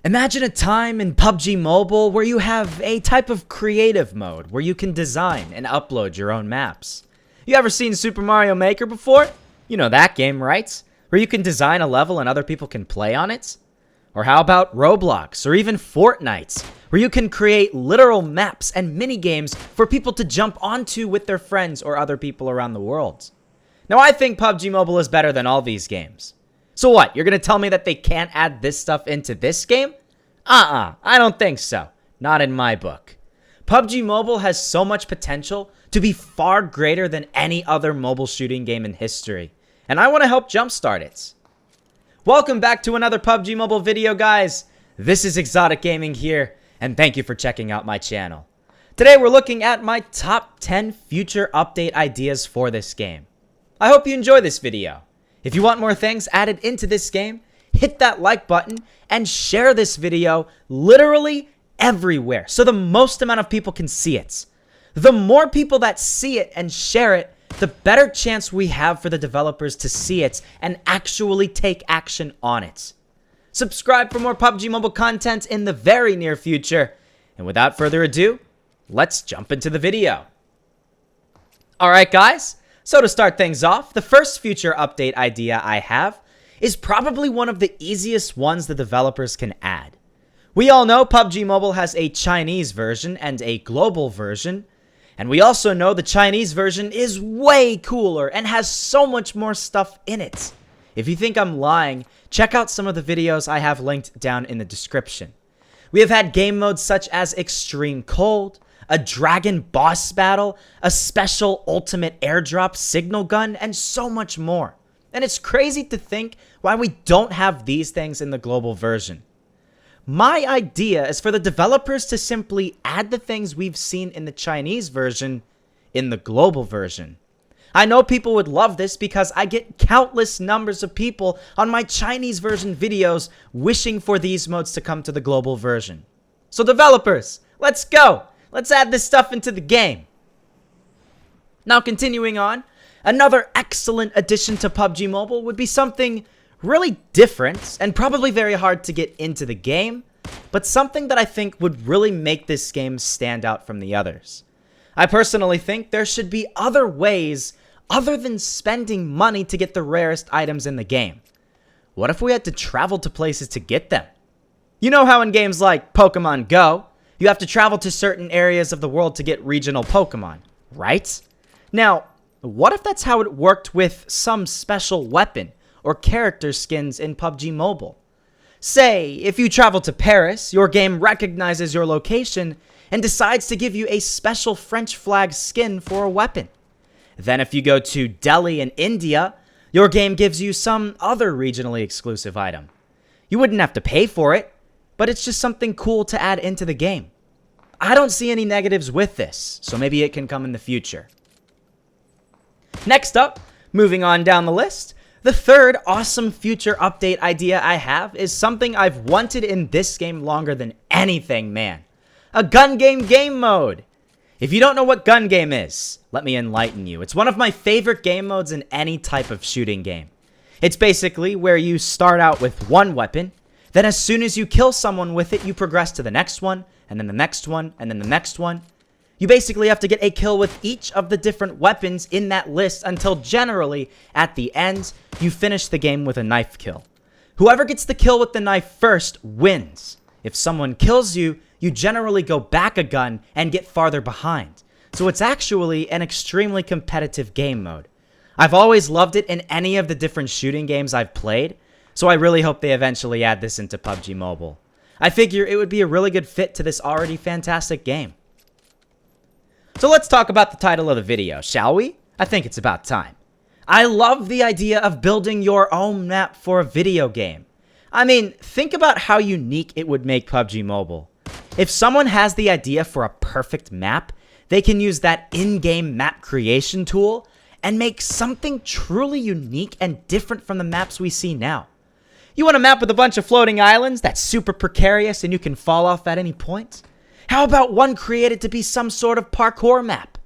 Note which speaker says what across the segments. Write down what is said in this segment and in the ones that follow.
Speaker 1: Imagine a time in PUBG Mobile where you have a type of creative mode where you can design and upload your own maps. You ever seen Super Mario Maker before? You know that game, right? Where you can design a level and other people can play on it? Or how about Roblox or even Fortnite, where you can create literal maps and mini games for people to jump onto with their friends or other people around the world? Now I think PUBG Mobile is better than all these games. So what, you're gonna tell me that they can't add this stuff into this game? I don't think so. Not in my book. PUBG Mobile has so much potential to be far greater than any other mobile shooting game in history, and I want to help jumpstart it. Welcome back to another PUBG Mobile video, guys. This is ExxotikGaming here, and thank you for checking out my channel. Today we're looking at my top 10 future update ideas for this game. I hope you enjoy this video. If you want more things added into this game, hit that like button and share this video literally everywhere so the most amount of people can see it. The more people that see it and share it, the better chance we have for the developers to see it and actually take action on it. Subscribe for more PUBG Mobile content in the very near future. And without further ado, let's jump into the video. Alright guys, so to start things off, the first future update idea I have is probably one of the easiest ones the developers can add. We all know PUBG Mobile has a Chinese version and a global version, and we also know the Chinese version is way cooler and has so much more stuff in it. If you think I'm lying, check out some of the videos I have linked down in the description. We have had game modes such as Extreme Cold, a dragon boss battle, a special ultimate airdrop signal gun, and so much more. And it's crazy to think why we don't have these things in the global version. My idea is for the developers to simply add the things we've seen in the Chinese version in the global version. I know people would love this because I get countless numbers of people on my Chinese version videos wishing for these modes to come to the global version. So developers, let's go! Let's add this stuff into the game. Now continuing on, another excellent addition to PUBG Mobile would be something really different and probably very hard to get into the game, but something that I think would really make this game stand out from the others. I personally think there should be other ways other than spending money to get the rarest items in the game. What if we had to travel to places to get them? You know how in games like Pokemon Go, you have to travel to certain areas of the world to get regional Pokemon, right? Now, what if that's how it worked with some special weapon or character skins in PUBG Mobile? Say, if you travel to Paris, your game recognizes your location and decides to give you a special French flag skin for a weapon. Then if you go to Delhi in India, your game gives you some other regionally exclusive item. You wouldn't have to pay for it, but it's just something cool to add into the game. I don't see any negatives with this, so maybe it can come in the future. Next up, moving on down the list, the third awesome future update idea I have is something I've wanted in this game longer than anything, man. A gun game mode. If you don't know what gun game is, let me enlighten you. It's one of my favorite game modes in any type of shooting game. It's basically where you start out with one weapon, then as soon as you kill someone with it, you progress to the next one, and then the next one, and then the next one. You basically have to get a kill with each of the different weapons in that list until generally, at the end, you finish the game with a knife kill. Whoever gets the kill with the knife first wins. If someone kills you, you generally go back a gun and get farther behind. So it's actually an extremely competitive game mode. I've always loved it in any of the different shooting games I've played, so I really hope they eventually add this into PUBG Mobile. I figure it would be a really good fit to this already fantastic game. So let's talk about the title of the video, shall we? I think it's about time. I love the idea of building your own map for a video game. I mean, think about how unique it would make PUBG Mobile. If someone has the idea for a perfect map, they can use that in-game map creation tool and make something truly unique and different from the maps we see now. You want a map with a bunch of floating islands that's super precarious and you can fall off at any point? How about one created to be some sort of parkour map?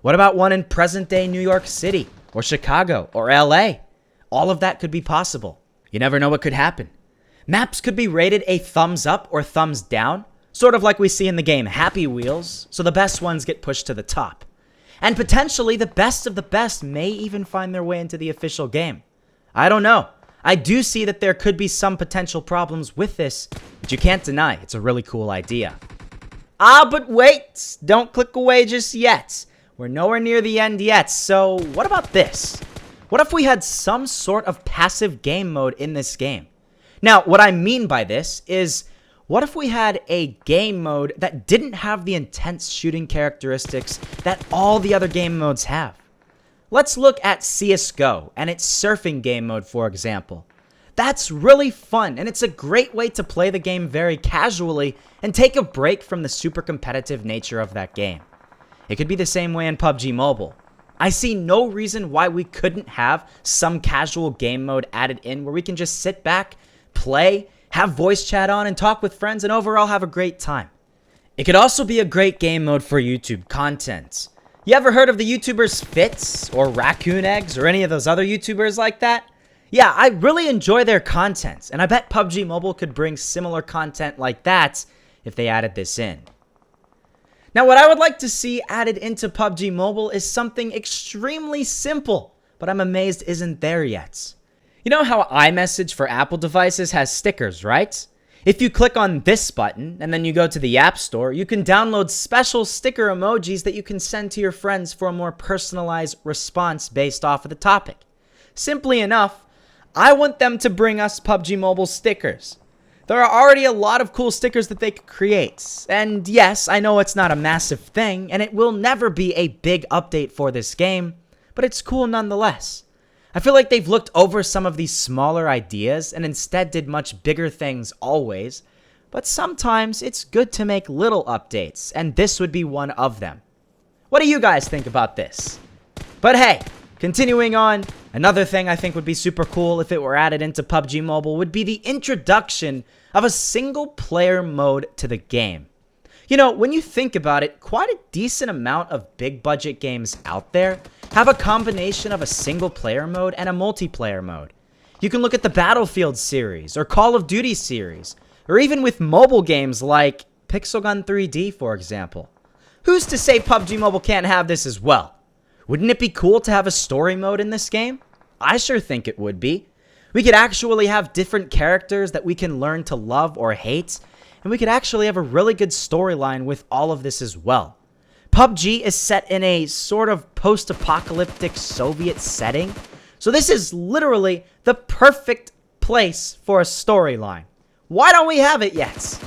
Speaker 1: What about one in present-day New York City, or Chicago, or LA? All of that could be possible. You never know what could happen. Maps could be rated a thumbs up or thumbs down, sort of like we see in the game Happy Wheels, so the best ones get pushed to the top. And potentially the best of the best may even find their way into the official game. I don't know. I do see that there could be some potential problems with this, but you can't deny it's a really cool idea. But wait! Don't click away just yet. We're nowhere near the end yet, so what about this? What if we had some sort of passive game mode in this game? Now, what I mean by this is, what if we had a game mode that didn't have the intense shooting characteristics that all the other game modes have? Let's look at CSGO and its surfing game mode, for example. That's really fun, and it's a great way to play the game very casually and take a break from the super competitive nature of that game. It could be the same way in PUBG Mobile. I see no reason why we couldn't have some casual game mode added in where we can just sit back, play, have voice chat on, and talk with friends, and overall have a great time. It could also be a great game mode for YouTube content. You ever heard of the YouTubers Fitz or Raccoon Eggs or any of those other YouTubers like that? Yeah, I really enjoy their content, and I bet PUBG Mobile could bring similar content like that if they added this in. Now, what I would like to see added into PUBG Mobile is something extremely simple, but I'm amazed isn't there yet. You know how iMessage for Apple devices has stickers, right? If you click on this button and then you go to the App Store, you can download special sticker emojis that you can send to your friends for a more personalized response based off of the topic. Simply enough, I want them to bring us PUBG Mobile stickers. There are already a lot of cool stickers that they could create. And yes, I know it's not a massive thing, and it will never be a big update for this game, but it's cool nonetheless. I feel like they've looked over some of these smaller ideas and instead did much bigger things always, but sometimes it's good to make little updates, and this would be one of them. What do you guys think about this? But hey, continuing on, another thing I think would be super cool if it were added into PUBG Mobile would be the introduction of a single-player mode to the game. You know, when you think about it, quite a decent amount of big-budget games out there have a combination of a single-player mode and a multiplayer mode. You can look at the Battlefield series, or Call of Duty series, or even with mobile games like Pixel Gun 3D, for example. Who's to say PUBG Mobile can't have this as well? Wouldn't it be cool to have a story mode in this game? I sure think it would be. We could actually have different characters that we can learn to love or hate, and we could actually have a really good storyline with all of this as well. PUBG is set in a sort of post-apocalyptic Soviet setting, so this is literally the perfect place for a storyline. Why don't we have it yet?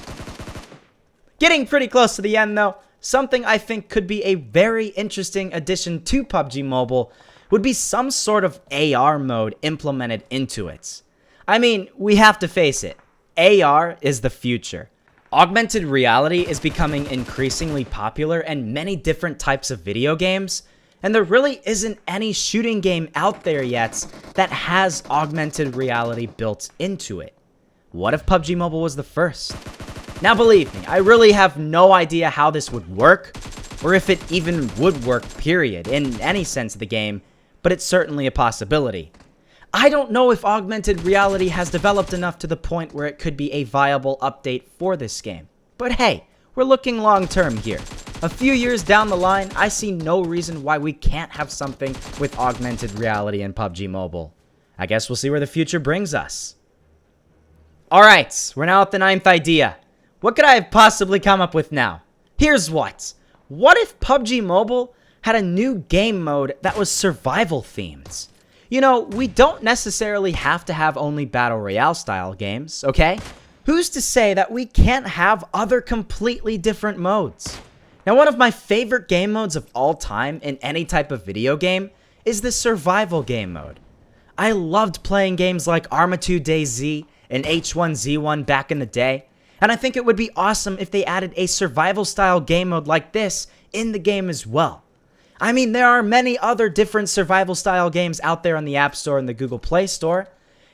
Speaker 1: Getting pretty close to the end though, something I think could be a very interesting addition to PUBG Mobile would be some sort of AR mode implemented into it. I mean, we have to face it, AR is the future. Augmented reality is becoming increasingly popular in many different types of video games, and there really isn't any shooting game out there yet that has augmented reality built into it. What if PUBG Mobile was the first? Now believe me, I really have no idea how this would work, or if it even would work, period, in any sense of the game, but it's certainly a possibility. I don't know if augmented reality has developed enough to the point where it could be a viable update for this game. But hey, we're looking long term here. A few years down the line, I see no reason why we can't have something with augmented reality in PUBG Mobile. I guess we'll see where the future brings us. Alright, we're now at the 9th idea. What could I have possibly come up with now? Here's what. What if PUBG Mobile had a new game mode that was survival themed? You know, we don't necessarily have to have only Battle Royale style games, okay? Who's to say that we can't have other completely different modes? Now, one of my favorite game modes of all time in any type of video game is the survival game mode. I loved playing games like Arma 2 DayZ and H1Z1 back in the day, and I think it would be awesome if they added a survival style game mode like this in the game as well. I mean, there are many other different survival style games out there on the App Store and the Google Play Store,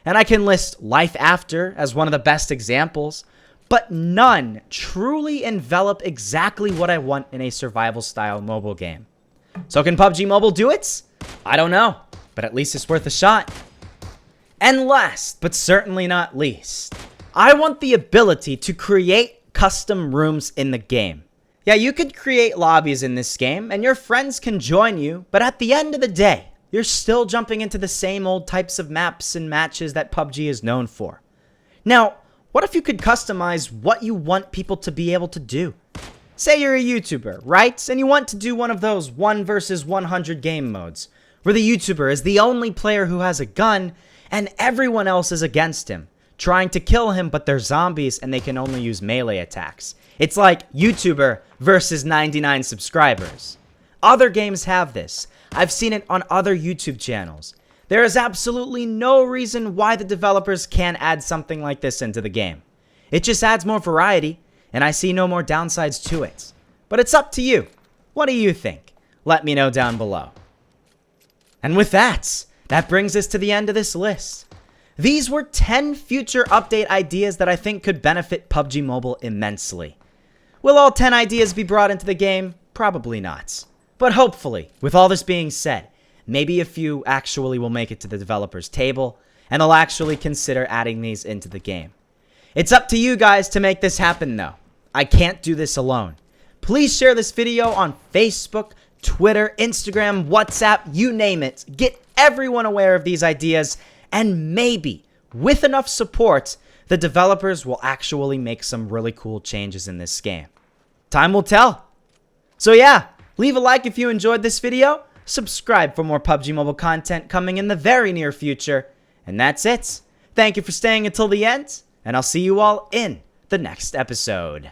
Speaker 1: and I can list Life After as one of the best examples, but none truly envelop exactly what I want in a survival style mobile game. So can PUBG Mobile do it? I don't know, but at least it's worth a shot. And last, but certainly not least, I want the ability to create custom rooms in the game. Yeah, you could create lobbies in this game, and your friends can join you, but at the end of the day, you're still jumping into the same old types of maps and matches that PUBG is known for. Now, what if you could customize what you want people to be able to do? Say you're a YouTuber, right? And you want to do one of those 1 versus 100 game modes, where the YouTuber is the only player who has a gun, and everyone else is against him, trying to kill him, but they're zombies and they can only use melee attacks. It's like YouTuber versus 99 subscribers. Other games have this. I've seen it on other YouTube channels. There is absolutely no reason why the developers can't add something like this into the game. It just adds more variety, and I see no more downsides to it. But it's up to you. What do you think? Let me know down below. And with that brings us to the end of this list. These were 10 future update ideas that I think could benefit PUBG Mobile immensely. Will all 10 ideas be brought into the game? Probably not. But hopefully, with all this being said, maybe a few actually will make it to the developer's table, and they'll actually consider adding these into the game. It's up to you guys to make this happen though. I can't do this alone. Please share this video on Facebook, Twitter, Instagram, WhatsApp, you name it. Get everyone aware of these ideas, and maybe, with enough support, the developers will actually make some really cool changes in this game. Time will tell. So yeah, leave a like if you enjoyed this video, subscribe for more PUBG Mobile content coming in the very near future, and that's it. Thank you for staying until the end, and I'll see you all in the next episode.